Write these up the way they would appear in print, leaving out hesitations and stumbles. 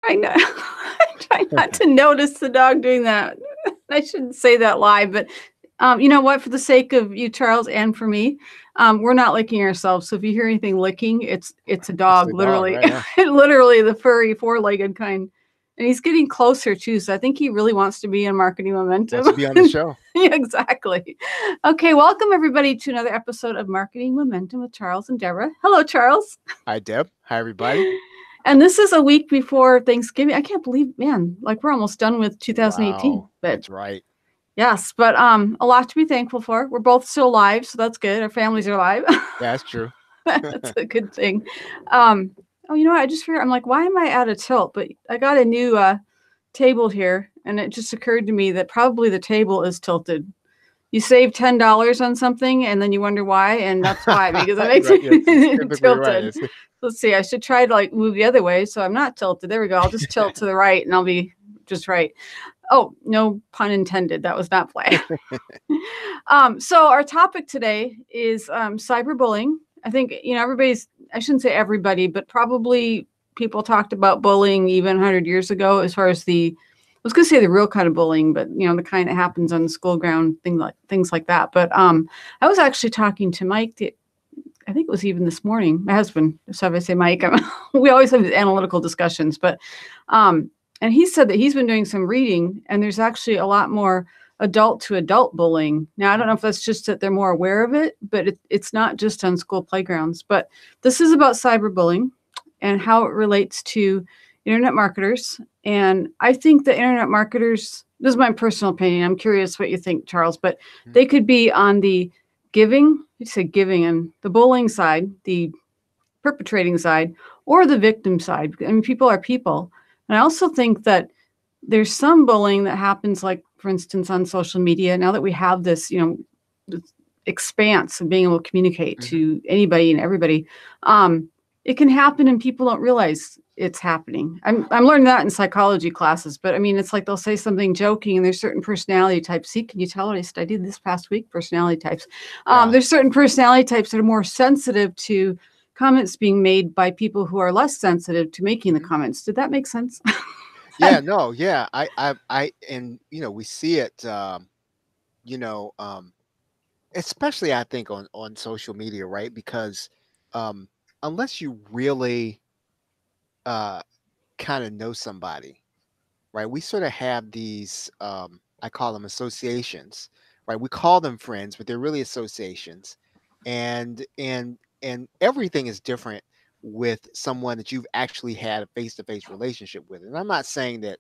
I know. I try not to notice the dog doing that. I shouldn't say that live, but you know what? For the sake of you, Charles, and for me, we're not licking ourselves. So if you hear anything licking, it's a It's dog, the dog, literally, right? Yeah. literally the furry four-legged kind. And he's getting closer too. So I think he really wants to be in Marketing Momentum. Wants to be on the show. Yeah, exactly. Okay, welcome everybody to another episode of Marketing Momentum with Charles and Deborah. Hello, Charles. Hi, Deb. Hi, everybody. And this is a week before Thanksgiving. I can't believe, man, like we're almost done with 2018. Wow, But that's right. yes, but a lot to be thankful for. We're both still alive, so that's good. Our families are alive. Yeah, that's true. That's a good thing. Um, oh, you know what? I just figured, I'm like, why am I at a tilt? But I got a new table here, and it just occurred to me that probably the table is tilted. You save $10 on something, and then you wonder why, and that's why, because it makes Right. Yes, it's it typically right. tilted. Let's see. I should try to like move the other way, so I'm not tilted. There we go. I'll just tilt to the right, and I'll be just right. Oh, no pun intended. That was not planned. So our topic today is cyberbullying. I think, you know, I shouldn't say everybody, but probably people talked about bullying even 100 years ago as far as I was going to say the real kind of bullying, but, you know, the kind that happens on the school ground, things like that. But I was actually talking to Mike, I think it was even this morning, my husband. So if I say Mike, we always have analytical discussions, but and he said that he's been doing some reading, and there's actually a lot more adult to adult bullying. Now, I don't know if that's just that they're more aware of it, but it's not just on school playgrounds. But this is about cyberbullying and how it relates to internet marketers. And I think the internet marketers, this is my personal opinion, I'm curious what you think, Charles, but they could be on the giving and the bullying side, the perpetrating side, or the victim side. I mean, people are people. And I also think that there's some bullying that happens, like, for instance, on social media. Now that we have this, you know, this expanse of being able to communicate to anybody and everybody, it can happen and people don't realize it's happening. I'm learning that in psychology classes, but I mean, it's like they'll say something joking, and there's certain personality types. See, can you tell what I studied this past week? Personality types. There's certain personality types that are more sensitive to comments being made by people who are less sensitive to making the comments. Did that make sense? Yeah, no, yeah. And we see it, you know, especially I think on social media, right? Because unless you really kind of know somebody, right? We sort of have these, I call them associations, right? We call them friends, but they're really associations, and everything is different with someone that you've actually had a face-to-face relationship with. And I'm not saying that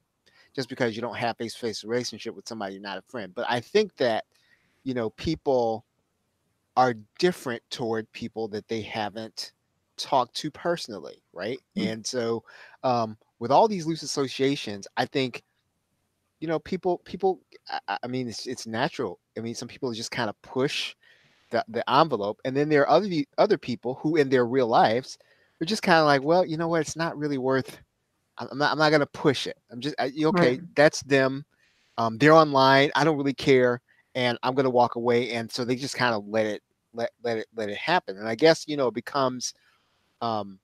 just because you don't have face-to-face relationship with somebody, you're not a friend, but I think that people are different toward people that they haven't talked to personally, right? And so with all these loose associations, I think people I mean, it's natural. I mean, some people just kind of push the envelope, and then there are other people who in their real lives are just kind of like, well, you know what, it's not really worth. I'm not gonna push it. Okay, Right. that's them. They're online. I don't really care, and I'm gonna walk away. And so they just kind of let it happen. And I guess it becomes kind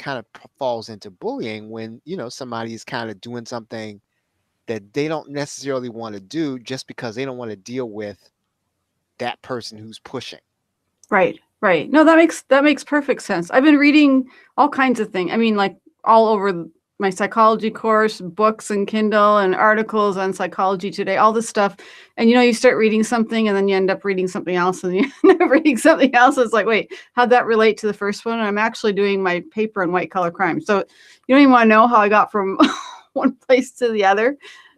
of falls into bullying when somebody is kind of doing something that they don't necessarily want to do just because they don't want to deal with that person who's pushing. Right. Right. No, that makes perfect sense. I've been reading all kinds of things. I mean, like all over my psychology course, books and Kindle and articles on Psychology Today, all this stuff. And you start reading something and then you end up reading something else and you end up reading something else. It's like, wait, how'd that relate to the first one? And I'm actually doing my paper on white collar crime. So you don't even want to know how I got from one place to the other.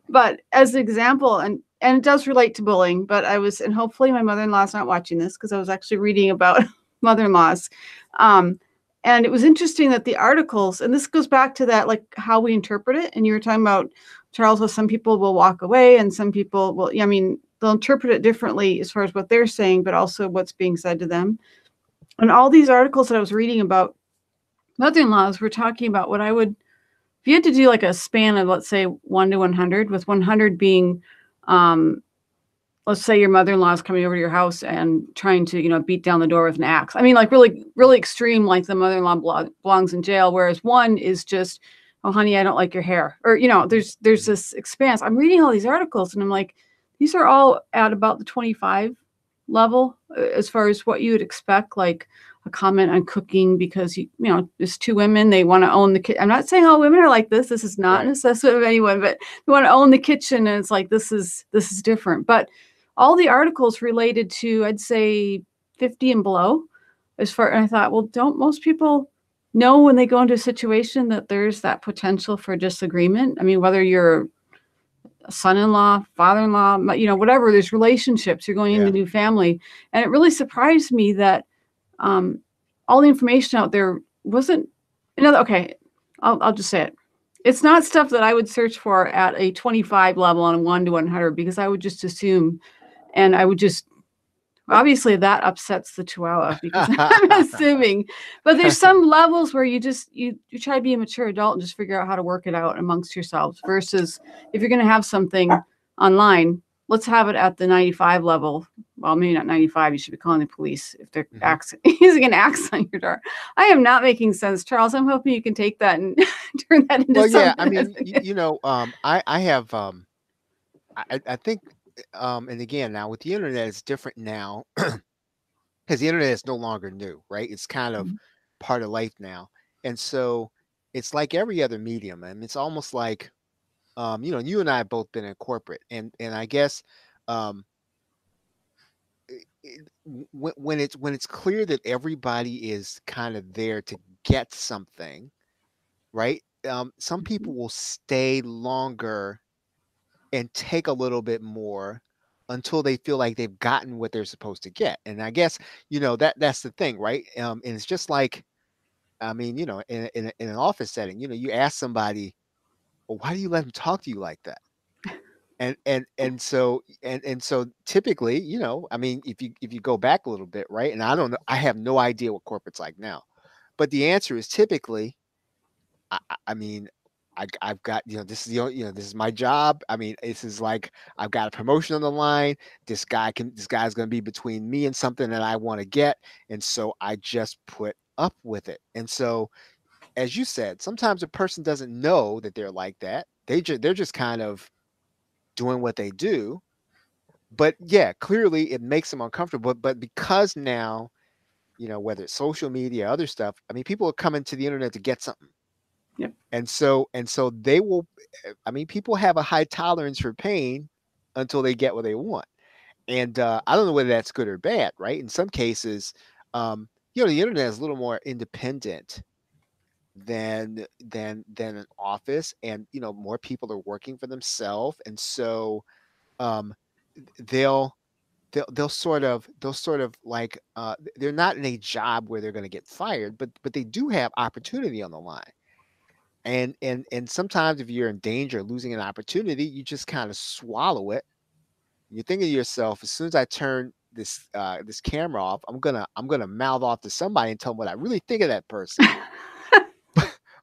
But as an example, and it does relate to bullying, but and hopefully my mother-in-law's not watching this because I was actually reading about mother-in-laws. And it was interesting that the articles, and this goes back to that, like how we interpret it. And you were talking about, Charles, well, some people will walk away and some people will, I mean, they'll interpret it differently as far as what they're saying, but also what's being said to them. And all these articles that I was reading about mother-in-laws were talking about if you had to do like a span of, let's say, 1 to 100, with 100 being, let's say your mother-in-law is coming over to your house and trying to, beat down the door with an axe. I mean, like really, really extreme, like the mother-in-law belongs in jail. Whereas 1 is just oh, honey, I don't like your hair. Or, there's this expanse. I'm reading all these articles and I'm like, these are all at about the 25 level as far as what you would expect, like a comment on cooking because, there's two women, they want to own the kitchen. I'm not saying all women are like this. This is not an assessment of anyone, but they want to own the kitchen. And it's like, this is different. But all the articles related to, I'd say 50 and below and I thought, well, don't most people know when they go into a situation that there's that potential for disagreement? I mean, whether you're a son-in-law, father-in-law, whatever, there's relationships, you're going into a new family. And it really surprised me that all the information out there wasn't okay. I'll just say it. It's not stuff that I would search for at a 25 level on a 1 to 100, because I would just assume, and I would just, obviously that upsets the Chihuahua because I'm assuming, but there's some levels where you try to be a mature adult and just figure out how to work it out amongst yourselves, versus if you're going to have something online, let's have it at the 95 level. Well, maybe not 95. You should be calling the police if they're using an axe on your door. I am not making sense, Charles. I'm hoping you can take that and turn that into something. Yeah, I mean, I have, I think, and again, now with the internet, it's different now because the internet is no longer new, right? It's kind of part of life now. And so it's like every other medium. I mean, it's almost like, you and I have both been in corporate, and I guess, when it's clear that everybody is kind of there to get something, right? Some people will stay longer and take a little bit more until they feel like they've gotten what they're supposed to get. And I guess, that's the thing, right? And it's just like, I mean, in an office setting, you ask somebody, well, why do you let them talk to you like that? And so typically, I mean, if you go back a little bit, right? And I don't know, I have no idea what corporate's like now, but the answer is typically, I mean, I've got, this is this is my job. I mean, this is like, I've got a promotion on the line. This guy's going to be between me and something that I want to get. And so I just put up with it. And so, as you said, sometimes a person doesn't know that they're like that. They're just kind of doing what they do. But yeah, clearly it makes them uncomfortable. But because now, whether it's social media, other stuff, I mean, people are coming to the internet to get something. Yep. And so they will, I mean, people have a high tolerance for pain until they get what they want. And I don't know whether that's good or bad, right? In some cases, the internet is a little more independent than an office, and more people are working for themselves, and so they'll sort of like, they're not in a job where they're going to get fired, but they do have opportunity on the line. And sometimes if you're in danger of losing an opportunity, you just kind of swallow it. You're thinking to yourself, as soon as I turn this camera off, I'm gonna mouth off to somebody and tell them what I really think of that person.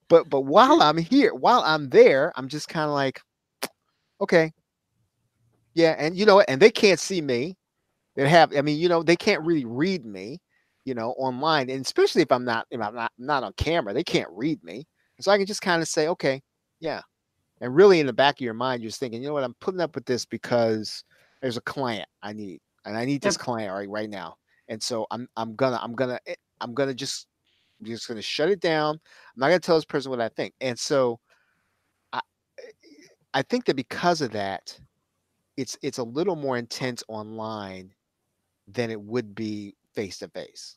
but while I'm there, I'm just kind of like, okay, yeah, and and they can't see me. They can't really read me, online, and especially if I'm not on camera, they can't read me. So I can just kind of say, okay, yeah. And really in the back of your mind, you're just thinking, you know what, I'm putting up with this because there's a client I need, and I need this client right now. And so I'm just gonna shut it down. I'm not gonna tell this person what I think. And so I think that because of that, it's a little more intense online than it would be face to face.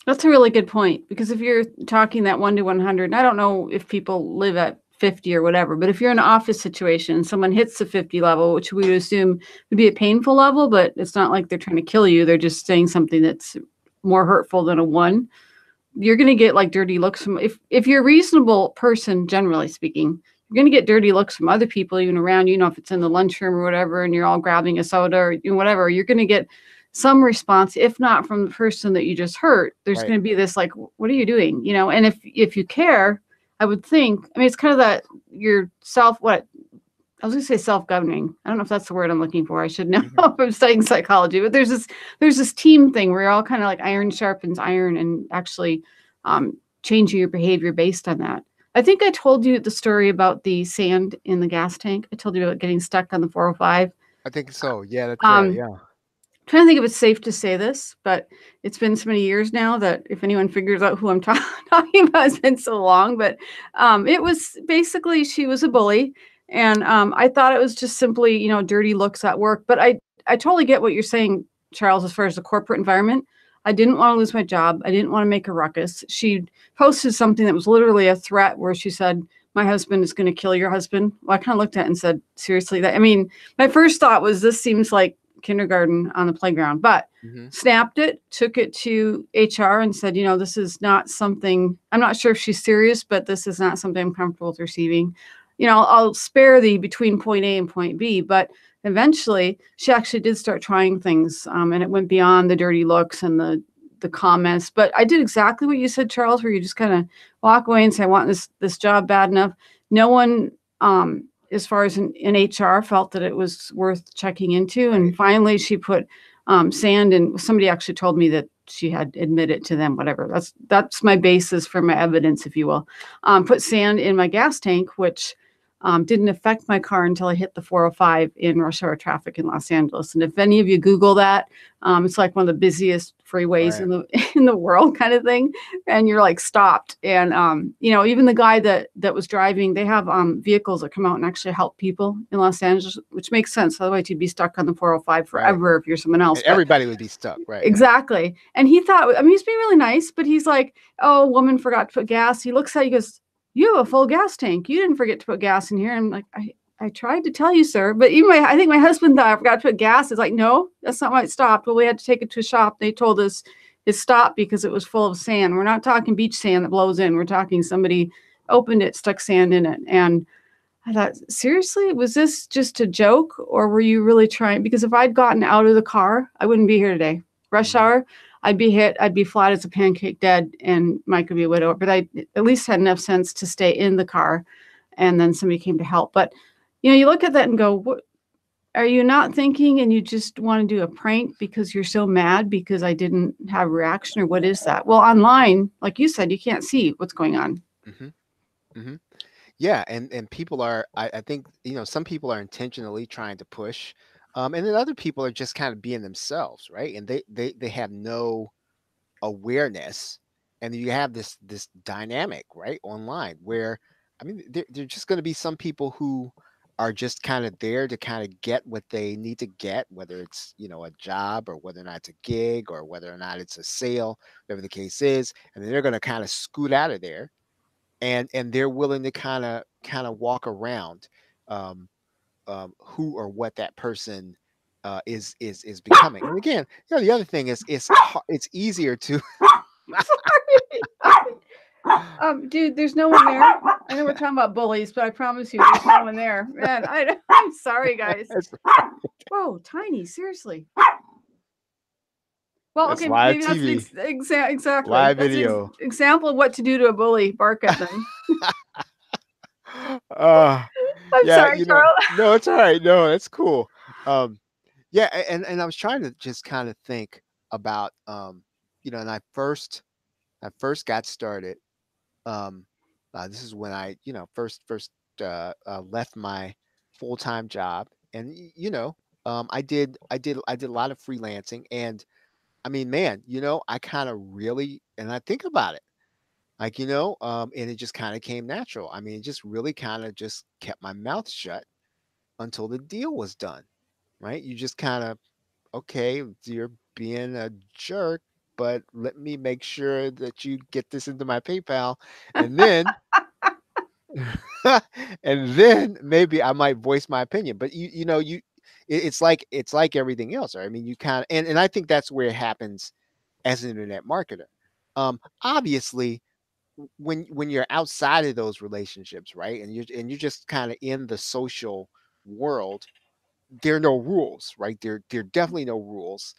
That's a really good point, because if you're talking that 1 to 100, and I don't know if people live at 50 or whatever, but if you're in an office situation and someone hits the 50 level, which we would assume would be a painful level, but it's not like they're trying to kill you. They're just saying something that's more hurtful than a 1. You're going to get like dirty looks from, if you're a reasonable person, generally speaking, you're going to get dirty looks from other people, even around, if it's in the lunchroom or whatever, and you're all grabbing a soda or whatever, you're going to get some response, if not from the person that you just hurt. There's going to be this like, what are you doing? And if you care, I would think, I mean, it's kind of that your I was going to say self-governing. I don't know if that's the word I'm looking for. I should know if I'm studying psychology, but there's this team thing where you're all kind of like iron sharpens iron, and actually changing your behavior based on that. I think I told you the story about the sand in the gas tank. I told you about getting stuck on the 405. I think so. Yeah, that's right. Um, Yeah. Trying to think if it's safe to say this, but it's been so many years now that if anyone figures out who I'm talking about, it's been so long. But it was basically she was a bully, and I thought it was just simply dirty looks at work. But I totally get what you're saying, Charles, as far as the corporate environment. I didn't want to lose my job. I didn't want to make a ruckus. She posted something that was literally a threat where she said, "My husband is going to kill your husband." Well, I kind of looked at it and said, "Seriously?" That I mean, my first thought was this seems like kindergarten on the playground, but Hmm. snapped it, took it to HR and said, this is not something, I'm not sure if she's serious, but this is not something I'm comfortable with receiving. I'll spare the between point A and point B, but eventually she actually did start trying things. And it went beyond the dirty looks and the comments, but I did exactly what you said, Charles, where you just kind of walk away and say, I want this job bad enough. No one, as far as in HR, felt that it was worth checking into. Right. And finally, she put sand, and somebody actually told me that she had admitted to them. Whatever. That's my basis for my evidence, if you will. Put sand in my gas tank, which didn't affect my car until I hit the 405 in rush hour traffic in Los Angeles. And if any of you Google that, it's like one of the busiest freeways Right. in the world, kind of thing. And you're like stopped. And even the guy that was driving, they have vehicles that come out and actually help people in Los Angeles, which makes sense. Otherwise, you'd be stuck on the 405 Right. forever if you're someone else. And But everybody would be stuck. Right. exactly. And he thought, I mean, he's being really nice, but he's like, oh, a woman forgot to put gas. He looks at it, he goes, you have a full gas tank. You didn't forget to put gas in here. I'm like, I tried to tell you, sir. But even I think my husband thought I forgot to put gas. It's like, no, that's not why it stopped. Well, we had to take it to a shop. They told us it stopped because it was full of sand. We're not talking beach sand that blows in. We're talking somebody opened it, stuck sand in it. And I thought, seriously, was this just a joke or were you really trying? Because if I'd gotten out of the car, I wouldn't be here today. Rush hour, I'd be hit. I'd be flat as a pancake dead and Mike would be a widow. But I at least had enough sense to stay in the car. And then somebody came to help. But, you look at that and go, what are you not thinking? And you just want to do a prank because you're so mad because I didn't have a reaction or what is that? Well, online, like you said, you can't see what's going on. Hmm. Hmm. Yeah, and people are, I think, some people are intentionally trying to push, and then other people are just kind of being themselves, right? And they have no awareness, and you have this dynamic, right, online where, I mean, there just going to be some people who are just kind of there to kind of get what they need to get, whether it's a job or whether or not it's a gig or whether or not it's a sale, whatever the case is, and then they're going to kind of scoot out of there, and they're willing to kind of walk around, um, who or what that person is becoming. And again, the other thing is it's easier to Dude, there's no one there. I know we're talking about bullies, but I promise you, there's no one there. Man, I'm sorry, guys. Whoa, Tiny, seriously. Well, That's okay, live maybe that's the TV, exactly. live That's the video. example of what to do to a bully. Bark at them. uh I'm yeah, sorry, Charles. no, it's all right. No, that's cool. Um, yeah, and I was trying to just kind of think about, and I first got started. Um, this is when I, first left my full time job, and I did a lot of freelancing, and I mean, man, I kind of really, and I think about it, like, and it just kind of came natural. I mean, it just really kind of just kept my mouth shut until the deal was done, right? You just kind of, okay, you're being a jerk, but let me make sure that you get this into my PayPal, and then and then maybe I might voice my opinion. But it's like everything else. Right? I mean, you kind of, and I think that's where it happens as an internet marketer. Obviously, when you're outside of those relationships, right, and you're just kind of in the social world, there are no rules, right? There are definitely no rules.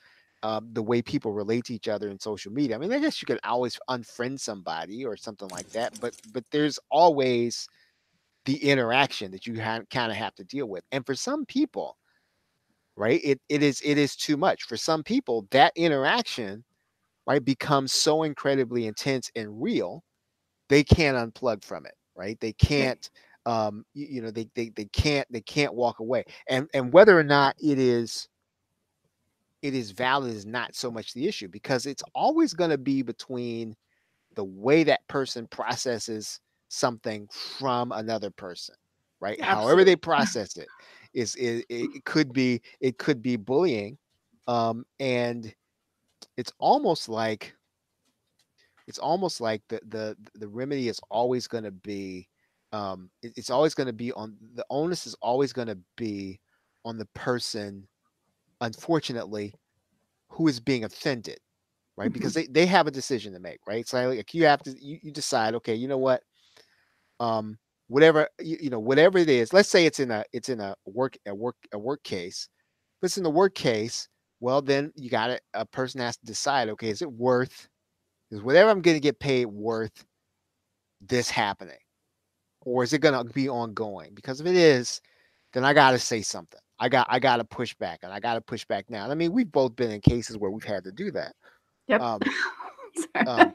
The way people relate to each other in social media. I mean, I guess you could always unfriend somebody or something like that, but there's always the interaction that you kind of have to deal with. And for some people, right, it is too much. For some people, that interaction, right, becomes so incredibly intense and real, they can't unplug from it. right? They Okay. can't, they can't walk away. And whether or not it is valid is not so much the issue, because it's always going to be between the way that person processes something from another person, right? However they Absolutely. process it it could be, it could be bullying, and it's almost like, the remedy is always going to be, it's always going to be on, the onus is always going to be on the person, unfortunately, who is being offended, right? Because Mhm. they have a decision to make, right? So like, you have to, you decide, okay, you know what, um whatever, whatever it is, let's say it's in a work case. If it's in the work case, well, then you got to, a person has to decide, okay, is it worth, is whatever I'm going to get paid worth this happening, or is it going to be ongoing? Because if it is, then I got to say something. I got to push back, and I got to push back now. I mean, we've both been in cases where we've had to do that. Yep. um Sorry. um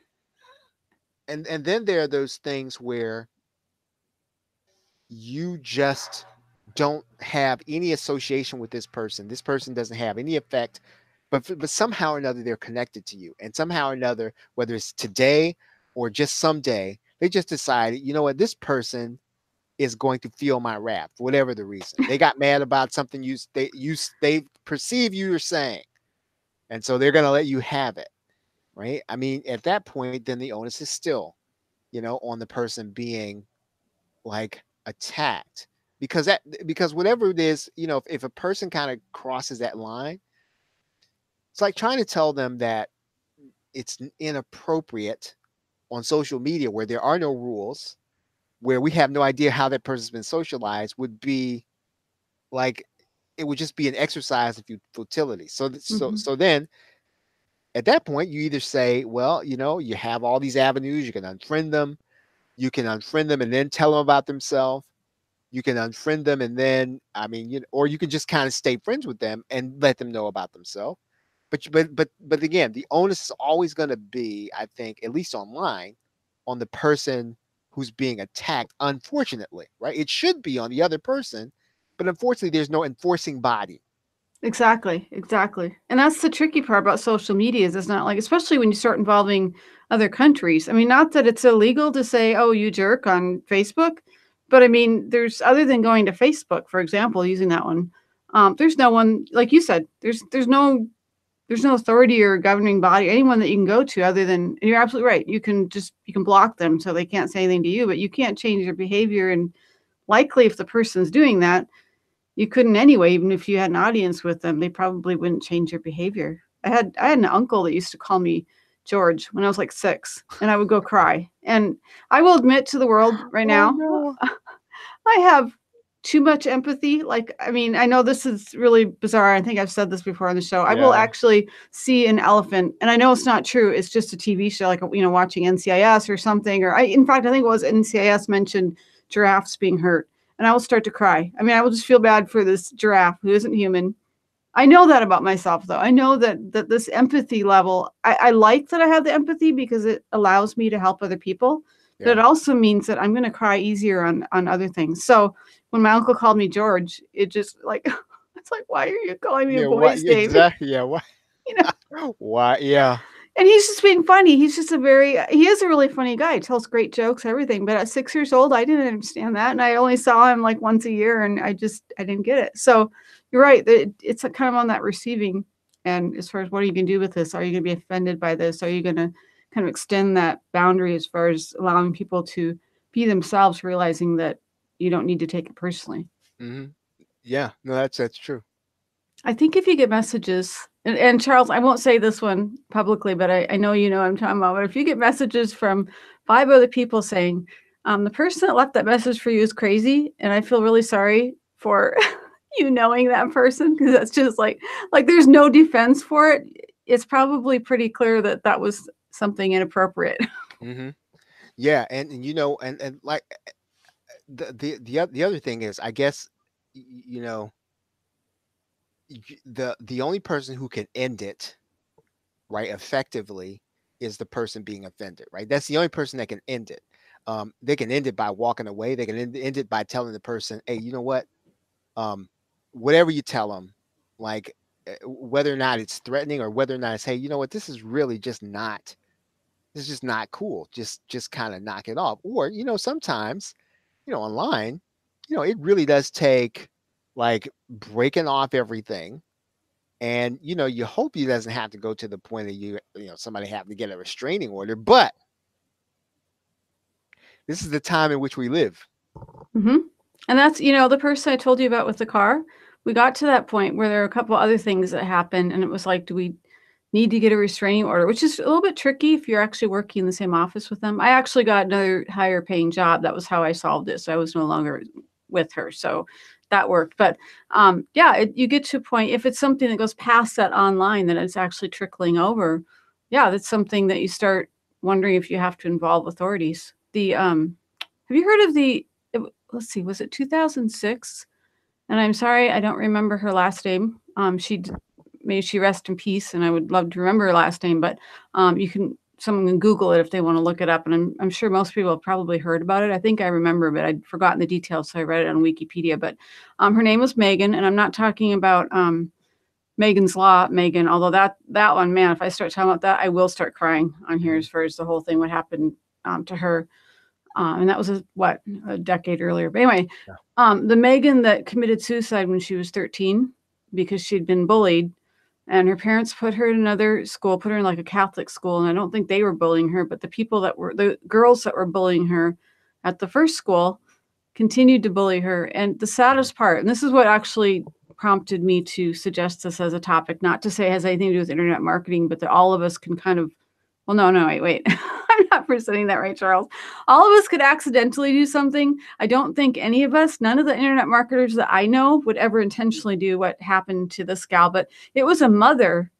and then there are those things where you just don't have any association with this person. This person doesn't have any effect, but somehow or another they're connected to you, and somehow or another, whether it's today or just someday, they just decided, you know what, this person is going to feel my wrath, whatever the reason. They got mad about something they perceive you are saying, and so they're going to let you have it, right? I mean, at that point, then the onus is still, on the person being, like, attacked, because whatever it is, if a person kind of crosses that line, it's like trying to tell them that it's inappropriate on social media, where there are no rules, where we have no idea how that person's been socialized, would be like, it would just be an exercise of futility. Mhm. So then at that point, you either say, well, you have all these avenues, you can unfriend them, and then tell them about themselves. You can unfriend them, and then, I mean, or you can just kind of stay friends with them and let them know about themselves. But again, the onus is always going to be, I think, at least online, on the person who's being attacked. Unfortunately, right? It should be on the other person, but unfortunately, there's no enforcing body. Exactly, exactly. And that's the tricky part about social media is it's not like, especially when you start involving other countries. I mean, not that it's illegal to say, "Oh, you jerk" on Facebook, but I mean, there's other than going to Facebook, for example, using that one. There's no one, like you said, there's no authority or governing body, anyone that you can go to other than, and you're absolutely right. You can block them so they can't say anything to you, but you can't change their behavior. And likely, if the person's doing that, you couldn't anyway. Even if you had an audience with them, they probably wouldn't change their behavior. I had an uncle that used to call me George when I was like 6, and I would go cry. And I will admit to the world right Oh now, no. I have too much empathy. Like, I mean, I know this is really bizarre. I think I've said this before on the show. I will Yeah. actually see an elephant, and I know it's not true. It's just a TV show, like, watching NCIS or something. In fact, I think it was NCIS mentioned giraffes being hurt, and I will start to cry. I mean, I will just feel bad for this giraffe who isn't human. I know that about myself, though. I know that this empathy level, I like that I have the empathy because it allows me to help other people, but Yeah. it also means that I'm going to cry easier on other things. So when my uncle called me George, it just like it's like, why are you calling me a Yeah. Why? boy's Yeah, name? exactly. Yeah. Why? You know, Why? Yeah. and he's just being funny. He is a really funny guy. He tells great jokes, everything. But at 6 years old, I didn't understand that. And I only saw him like once a year and I didn't get it. So you're right. It's kind of on that receiving. And as far as what are you going to do with this? Are you going to be offended by this? Are you going to kind of extend that boundary as far as allowing people to be themselves, realizing that you don't need to take it personally? Hmm. Yeah. No, that's true. I think if you get messages, and Charles, I won't say this one publicly, but I know you know what I'm talking about. But if you get messages from 5 other people saying, the person that left that message for you is crazy, and I feel really sorry for you knowing that person because that's just like there's no defense for it. It's probably pretty clear that that was something inappropriate. Hmm. Yeah, and like, the other thing is, I guess, the only person who can end it, right, effectively, is the person being offended, right? That's the only person that can end it. They can end it by walking away. They can end it by telling the person, hey, you know what, um, whatever you tell them, like whether or not it's threatening or whether or not it's, hey, you know what, this is really just not, this is just not cool. Just kind of knock it off. Or, sometimes, online, it really does take like breaking off everything. And, you hope he doesn't have to go to the point of somebody having to get a restraining order. But this is the time in which we live. Mm-hmm. And that's, the person I told you about with the car. We got to that point where there are a couple other things that happened, and it was like, do we need to get a restraining order, which is a little bit tricky if you're actually working in the same office with them. I actually got another higher paying job. That was how I solved it. So I was no longer with her. So that worked. But yeah, you get to a point, if it's something that goes past that online, that it's actually trickling over. Yeah, that's something that you start wondering if you have to involve authorities. Have you heard of let's see, was it 2006? And I'm sorry, I don't remember her last name. May she rest in peace, and I would love to remember her last name, but someone can Google it if they want to look it up. And I'm sure most people have probably heard about it. I think I remember, but I'd forgotten the details, so I read it on Wikipedia. But her name was Megan, and I'm not talking about Megan's Law, Megan, although that one, man, if I start talking about that, I will start crying on here as far as the whole thing, what happened to her. And that was a decade earlier. But anyway, the Megan that committed suicide when she was 13 because she'd been bullied, and her parents put her in another school, put her in like a Catholic school. And I don't think they were bullying her, but the girls that were bullying her at the first school continued to bully her. And the saddest part, and this is what actually prompted me to suggest this as a topic, not to say it has anything to do with internet marketing, but that all of us can kind of, well, no, wait. I'm not presenting that right, Charles. All of us could accidentally do something. I don't think any of us, none of the internet marketers that I know would ever intentionally do what happened to this gal, but it was a mother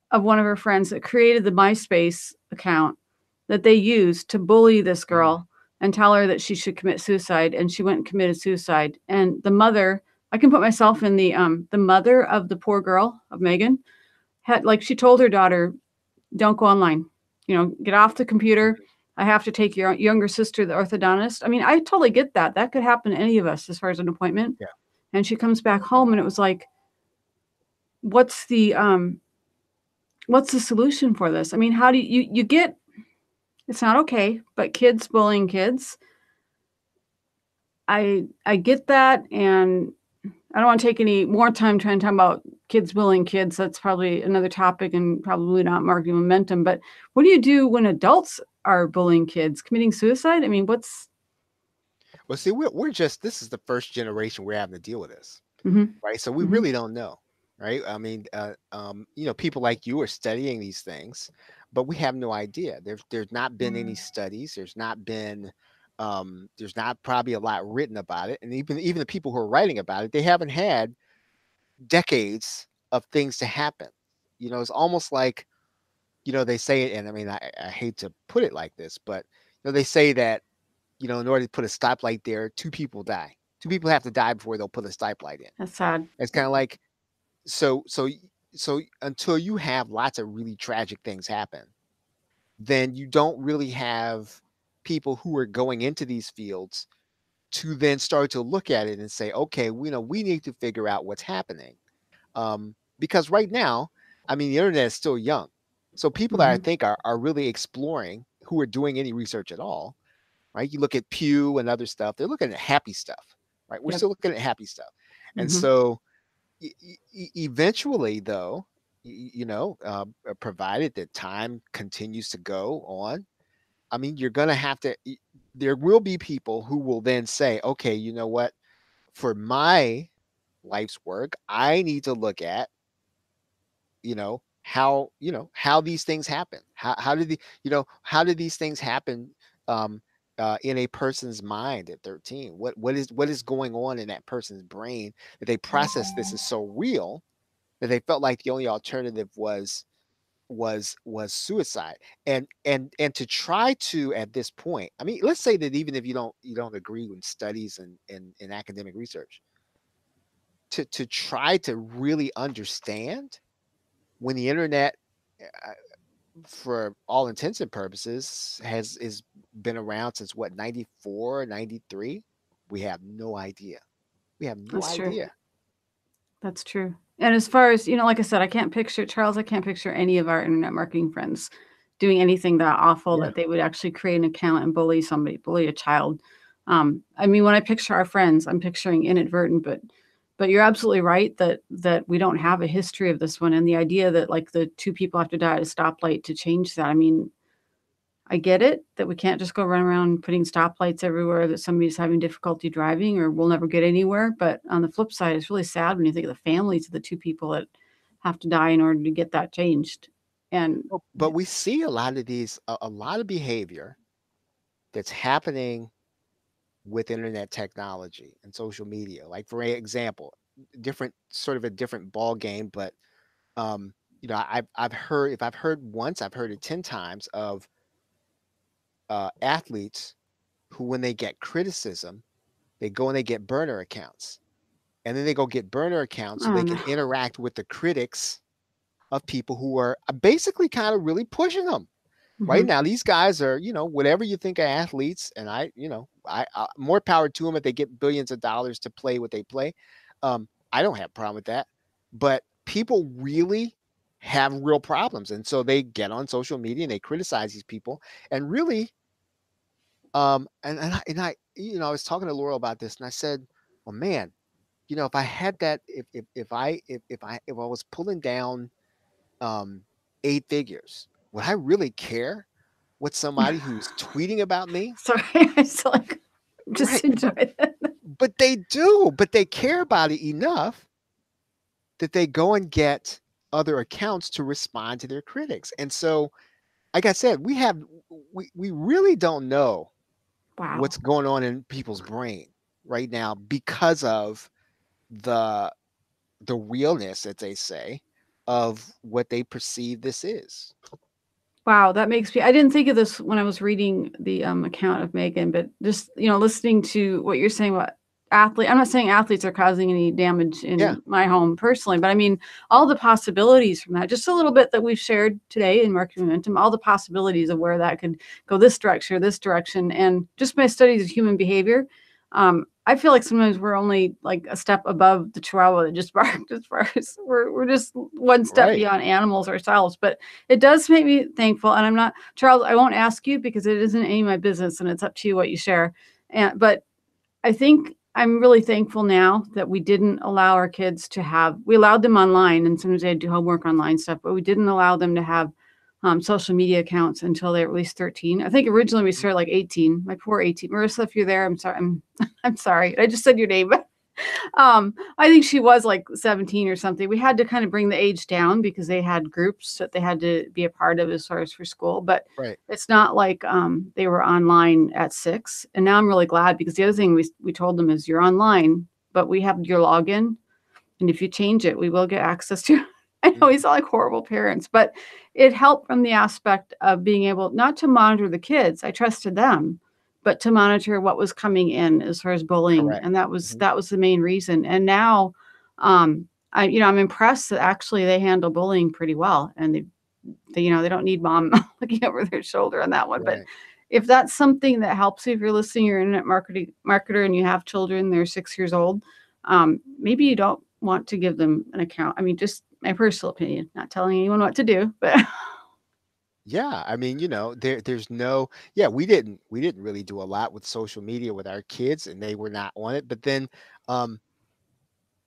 of one of her friends that created the MySpace account that they used to bully this girl and tell her that she should commit suicide. And she went and committed suicide. And the mother, I can put myself in the mother of the poor girl, of Megan, she told her daughter, don't go online, get off the computer. I have to take your younger sister to the orthodontist. I mean, I totally get that. That could happen to any of us as far as an appointment. Yeah. And she comes back home and it was like, what's the solution for this? I mean, how do you get, it's not okay, but kids bullying kids. I get that. And I don't want to take any more time trying to talk about kids bullying kids. That's probably another topic and probably not marketing momentum. But what do you do when adults are bullying kids, committing suicide? I mean, Well, see, this is the first generation we're having to deal with this, right? So we really don't know, right? I mean, people like you are studying these things, but we have no idea. There's not been any studies. There's not probably a lot written about it, and even the people who are writing about it, they haven't had decades of things to happen. It's almost like, they say it, and I mean, I hate to put it like this, but they say that, in order to put a stoplight there, two people die. Two people have to die before they'll put a stoplight in. That's sad. It's kind of like, so until you have lots of really tragic things happen, then you don't really have people who are going into these fields to then start to look at it and say, okay, we need to figure out what's happening. Because right now, I mean, the internet is still young. So people that I think are really exploring, who are doing any research at all, right? You look at Pew and other stuff, they're looking at happy stuff, right? We're still looking at happy stuff. And so eventually, though, provided that time continues to go on, I mean, you're going to have to, there will be people who will then say, okay, you know what? For my life's work, I need to look at, how these things happen. How did these things happen in a person's mind at 13? What is going on in that person's brain that they process this as so real that they felt like the only alternative was suicide. And to try to, at this point, I mean, let's say that even if you don't agree with studies and in academic research, to try to really understand when the internet for all intents and purposes, has is been around since what, 94, 93. We have no idea. We have no That's true. idea. That's true. And as far as, like I said, I can't picture Charles, I can't picture any of our internet marketing friends doing anything that awful Yeah. that they would actually create an account and bully somebody, bully a child. I mean, when I picture our friends, I'm picturing inadvertent, but you're absolutely right that we don't have a history of this one. And the idea that like the two people have to die at a stoplight to change that. I mean, I get it that we can't just go run around putting stoplights everywhere that somebody's having difficulty driving or we'll never get anywhere. But on the flip side, it's really sad when you think of the families of the two people that have to die in order to get that changed. And But we see a lot of these, a lot of behavior that's happening with internet technology and social media. Like for example, different sort of a different ball game, but I've heard, if I've heard once, I've heard it 10 times of athletes who, when they get criticism, they go and they get burner accounts, and then they go get burner accounts so oh they no. can interact with the critics of people who are basically kind of really pushing them. Right Hmm. now, these guys are, whatever you think of athletes, and I more power to them if they get billions of dollars to play what they play. I don't have a problem with that, but people really have real problems, and so they get on social media and they criticize these people, and really, I was talking to Laurel about this, and I said, well, man, if I had that, if I was pulling down um, 8 figures, would I really care what somebody who's tweeting about me? Sorry, I still like just Right. enjoy that. But they do, but they care about it enough that they go and get other accounts to respond to their critics. And so, like I said, we really don't know Wow. what's going on in people's brain right now because of the the realness, as they say, of what they perceive this is. Wow, that makes me I didn't think of this when I was reading the, account of Megan, but just, listening to what you're saying about I'm not saying athletes are causing any damage Yeah, in my home personally, but I mean, all the possibilities from that, just a little bit that we've shared today in Marketing Momentum, all the possibilities of where that could go this direction or this direction, and just my studies of human behavior, I feel like sometimes we're only, like, a step above the chihuahua that just barked as far as we're just one step right. beyond animals ourselves, but it does make me thankful, and I'm not Charles, I won't ask you because it isn't any of my business, and it's up to you what you share. But I think I'm really thankful now that we didn't allow our kids to have. We allowed them online, and sometimes they had to do homework online stuff, but we didn't allow them to have social media accounts until they were at least 13. I think originally we started like 18. My poor 18. Marissa, if you're there, I'm sorry. I'm sorry. I just said your name. I think she was like 17 or something. We had to kind of bring the age down because they had groups that they had to be a part of as far as for school. But Right. it's not like they were online at 6. And now I'm really glad because the other thing we told them is you're online, but we have your login. And if you change it, we will get access to. I know we Mhm. sound like horrible parents, but it helped from the aspect of being able not to monitor the kids. I trusted them, but to monitor what was coming in as far as bullying, Correct. and that was Mhm. that was the main reason. And now, I'm impressed that actually they handle bullying pretty well, and they don't need mom looking over their shoulder on that one. But Right. if that's something that helps you, if you're listening, you're an internet marketer, and you have children, they're 6 years old, maybe you don't want to give them an account. I mean, just my personal opinion, not telling anyone what to do, but Yeah, I mean, there's no, yeah, we didn't really do a lot with social media with our kids, and they were not on it. But then, um,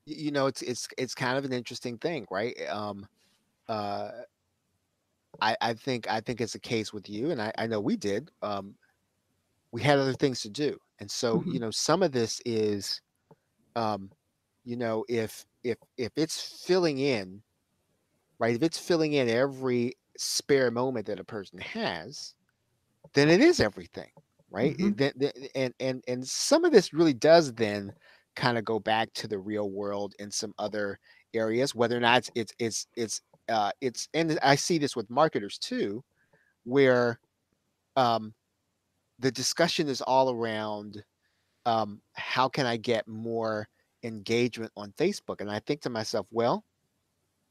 it's kind of an interesting thing, right? Uh, I think it's a case with you, and I know we did. We had other things to do, and so Mhm. some of this is, um, if it's filling in, right? If it's filling in every spare moment that a person has, then it is everything, right? Mhm. And some of this really does then kind of go back to the real world in some other areas, whether or not it's and I see this with marketers too, where um, the discussion is all around how can I get more engagement on Facebook, and I think to myself, well,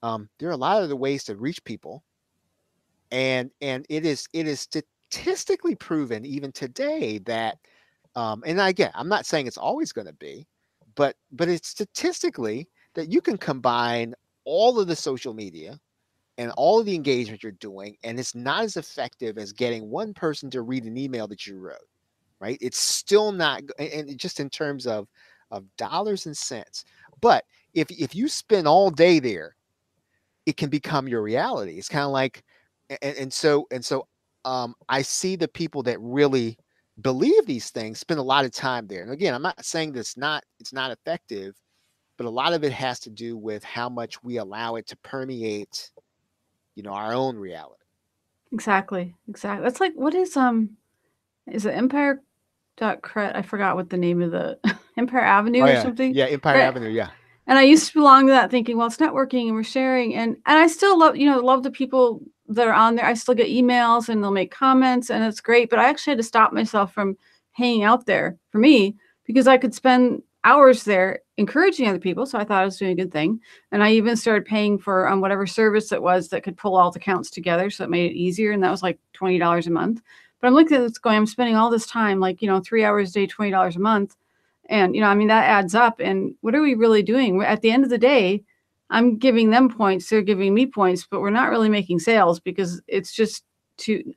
there are a lot of the ways to reach people, And it is statistically proven even today that, and again, I'm not saying it's always going to be, but it's statistically that you can combine all of the social media and all of the engagement you're doing, and it's not as effective as getting one person to read an email that you wrote, right? It's still not, and just in terms of dollars and cents. But if you spend all day there, it can become your reality. It's kind of like, and so I see the people that really believe these things spend a lot of time there. And again, I'm not saying that it's not effective, but a lot of it has to do with how much we allow it to permeate, our own reality. Exactly. Exactly. That's like, what is it Empire dot cred? I forgot what the name of the Empire Oh Avenue or yeah, something. yeah, Empire That, Avenue, yeah, and I used to belong to that thinking, well, it's networking and we're sharing. And I still love the people that are on there. I still get emails and they'll make comments and it's great. But I actually had to stop myself from hanging out there for me because I could spend hours there encouraging other people. So I thought I was doing a good thing. And I even started paying for whatever service it was that could pull all the accounts together. So it made it easier. And that was like $20 a month. But I'm looking at this going, I'm spending all this time, like, 3 hours a day, $20 a month. And, I mean, that adds up. And what are we really doing? At the end of the day, I'm giving them points, they're giving me points, but we're not really making sales because it's just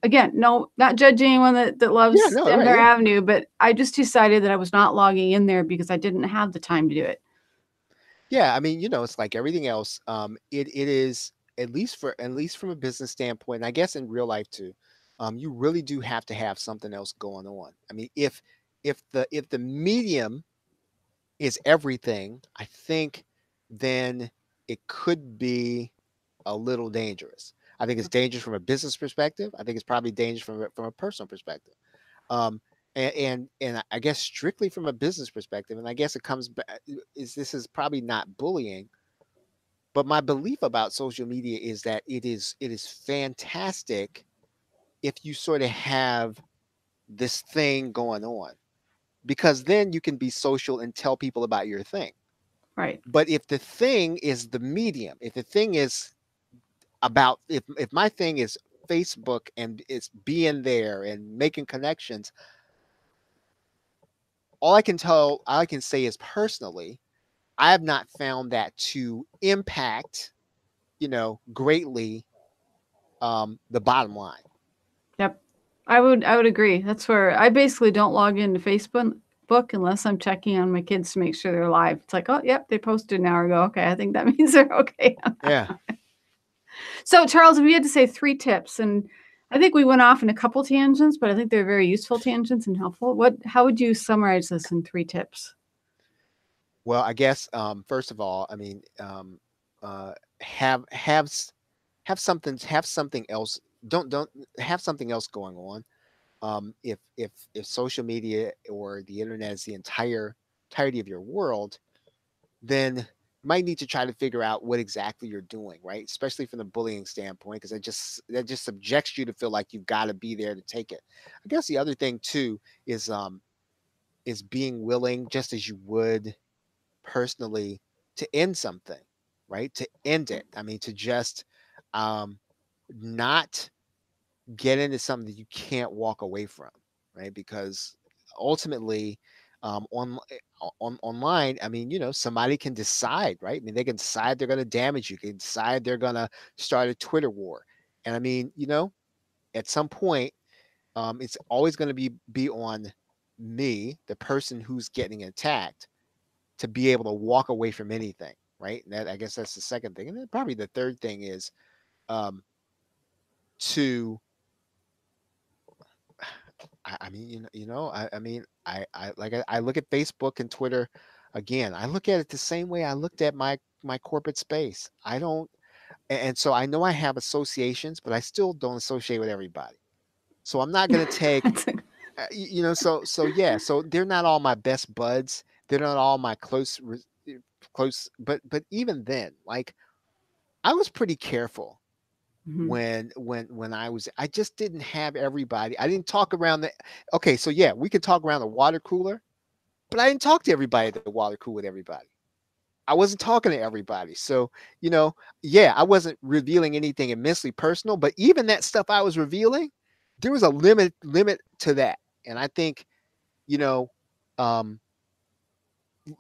again, no, not judging anyone that yeah. loves No, right, Empire yeah, Avenue, but I just decided that I was not logging in there because I didn't have the time to do it. yeah. I mean, it's like everything else. It is, at least from a business standpoint, and I guess in real life too. You really do have to have something else going on. I mean, if the medium is everything, I think then it could be a little dangerous. I think it's dangerous from a business perspective. I think it's probably dangerous from a personal perspective. Um, and I guess strictly from a business perspective, and I guess it comes back, is this is probably not bullying, but my belief about social media is that it is fantastic if you sort of have this thing going on, because then you can be social and tell people about your thing. Right. But if the thing is the medium, if the thing is about, if my thing is Facebook and it's being there and making connections, all I can say is personally, I have not found that to impact, greatly, the bottom line. Yep. I would agree. That's where I basically don't log into Facebook unless I'm checking on my kids to make sure they're live. It's like, oh, yep, they posted an hour ago. Okay, I think that means they're okay. Yeah. So, Charles, if you had to say 3 tips, and I think we went off in a couple tangents, but I think they're very useful tangents and helpful. How would you summarize this in 3 tips? Well, I guess, first of all, I mean, uh, have have s- have something else. Don't have something else going on. If social media or the internet is the entirety of your world, then you might need to try to figure out what exactly you're doing, right? Especially from the bullying standpoint, because that just subjects you to feel like you've got to be there to take it. I guess the other thing too is being willing, just as you would personally, to end something, right? To end it. I mean, to just um, not get into something that you can't walk away from, right? Because ultimately, online, I mean, somebody can decide, right? I mean, they can decide they're going to damage you. They can decide they're going to start a Twitter war, and I mean, at some point, it's always going to be on me, the person who's getting attacked, to be able to walk away from anything, right? And I guess that's the second thing, and then probably the third thing is um, to I mean, I mean, I look at Facebook and Twitter again. I look at it the same way I looked at my corporate space. I don't, and so I know I have associations, but I still don't associate with everybody. So I'm not going to take, That's a- so yeah, so they're not all my best buds. They're not all my close, but even then, like, I was pretty careful Mhm. when I just didn't have everybody. I didn't talk around the okay, so yeah, we could talk around the water cooler, but I didn't talk to everybody at the water cooler with everybody. I wasn't talking to everybody. So, you know, yeah, I wasn't revealing anything immensely personal, but even that stuff I was revealing, there was a limit to that. And I think, you know, um,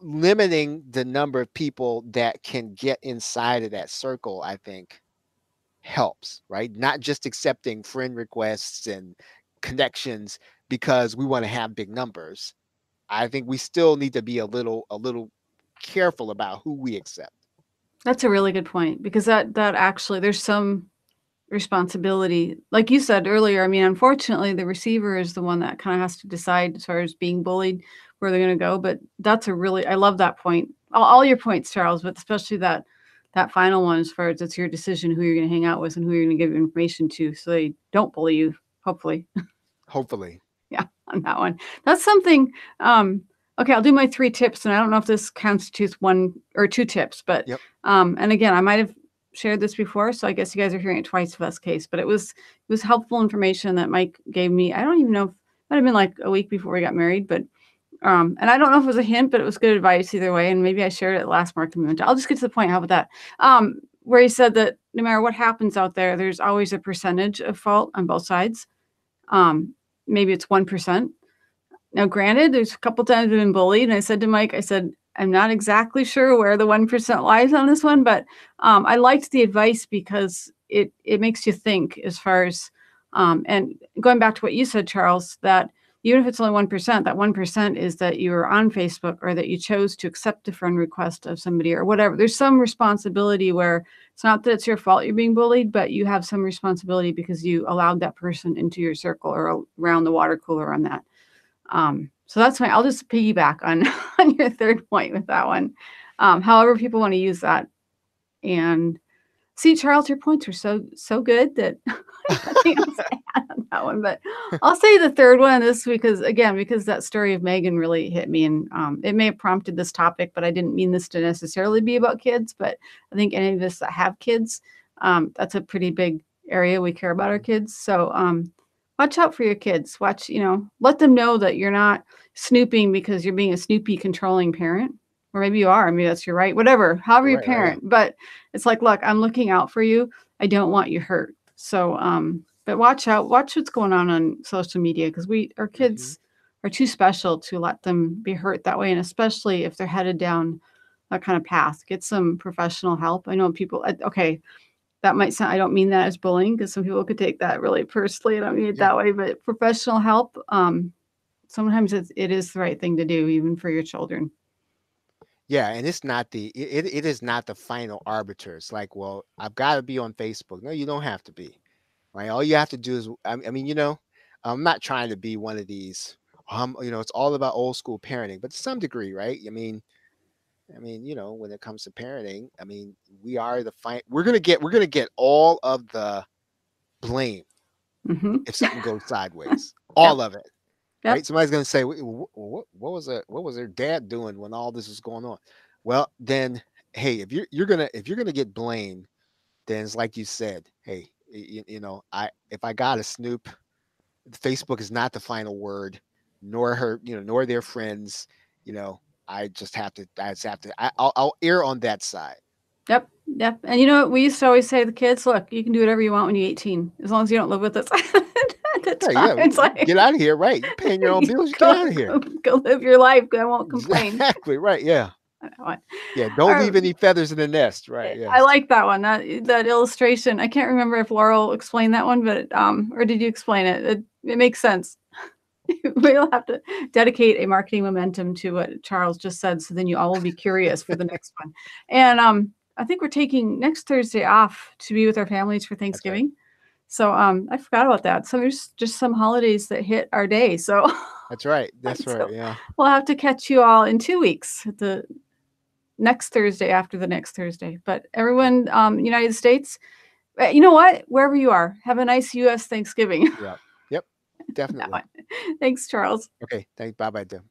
limiting the number of people that can get inside of that circle, I think helps, right? Not just accepting friend requests and connections because we want to have big numbers. I think we still need to be a little careful about who we accept. That's a really good point because that actually there's some responsibility. Like you said earlier, I mean, unfortunately, the receiver is the one that kind of has to decide as far as being bullied where they're going to go. But that's a really, I love that point. All your points, Charles, but especially that final one as far as it's your decision who you're going to hang out with and who you're going to give information to, so they don't bully you. Hopefully, Hopefully. yeah, on that one. That's something. Okay, I'll do my 3 tips, and I don't know if this constitutes 1 or 2 tips, but Yep. and again, I might have shared this before, so I guess you guys are hearing it twice for this case, but it was helpful information that Mike gave me. I don't even know if it might have been like a week before we got married, but and I don't know if it was a hint, but it was good advice either way. And maybe I shared it last marketing event. I'll just get to the point. How about that? Where he said that no matter what happens out there, there's always a percentage of fault on both sides. Maybe it's 1%. Now, granted, there's a couple times I've been bullied, and I said to Mike, I said, I'm not exactly sure where the 1% lies on this one, but I liked the advice because it makes you think as far as, and going back to what you said, Charles, that even if it's only 1%, that 1% is that you were on Facebook or that you chose to accept a friend request of somebody or whatever. There's some responsibility where it's not that it's your fault you're being bullied, but you have some responsibility because you allowed that person into your circle or around the water cooler on that. So that's fine. I'll just piggyback on, on your 3rd point with that one. However people want to use that. And see, Charles, your points are so good that nothing else to add on that one. But I'll say the 3rd one this because that story of Megan really hit me, and it may have prompted this topic, but I didn't mean this to necessarily be about kids. But I think any of us that have kids, that's a pretty big area we care about our kids. So watch out for your kids. Watch, let them know that you're not snooping because you're being a snoopy, controlling parent. Or maybe you are. I mean, that's your right. Whatever, however you parent. Right. But it's like, look, I'm looking out for you. I don't want you hurt. So, but watch out. Watch what's going on social media because our kids are too special to let them be hurt that way. And especially if they're headed down that kind of path, get some professional help. I know people, okay, that might sound, I don't mean that as bullying because some people could take that really personally. I don't mean it that way, but professional help, sometimes it is the right thing to do, even for your children. Yeah, and it's not it is not the final arbiter. It's like, well, I've got to be on Facebook. No, you don't have to be. Right? All you have to do is, I mean, I'm not trying to be one of these. It's all about old school parenting, but to some degree, right? When it comes to parenting, I mean, we're gonna get all of the blame if something goes sideways, all of it. Yep. Right? Somebody's gonna say, what was that? What was their dad doing when all this was going on? Well, then, hey, if you're gonna get blamed, then it's like you said, hey, if I got to snoop, Facebook is not the final word, nor their friends. I just have to. I'll err on that side. Yep. And you know what we used to always say to the kids, look, you can do whatever you want when you're 18, as long as you don't live with us. At the time, Yeah, it's like, get out of here, right? You're paying your own bills. Get out of here. Go live your life. I won't complain. Exactly right. Yeah. Yeah. Don't leave any feathers in the nest. Right. Yeah. I like that one. That illustration. I can't remember if Laurel explained that one, but or did you explain it? It makes sense. We'll have to dedicate a marketing momentum to what Charles just said, so then you all will be curious for the next one. And I think we're taking next Thursday off to be with our families for Thanksgiving. Right. So I forgot about that. So there's just some holidays that hit our day. So that's right. That's right. Yeah. We'll have to catch you all in 2 weeks at the next Thursday after the next Thursday. But everyone, United States, you know what? Wherever you are, have a nice U.S. Thanksgiving. Yeah. Yep. Definitely. Thanks, Charles. Okay. Thanks. Bye-bye, Deb.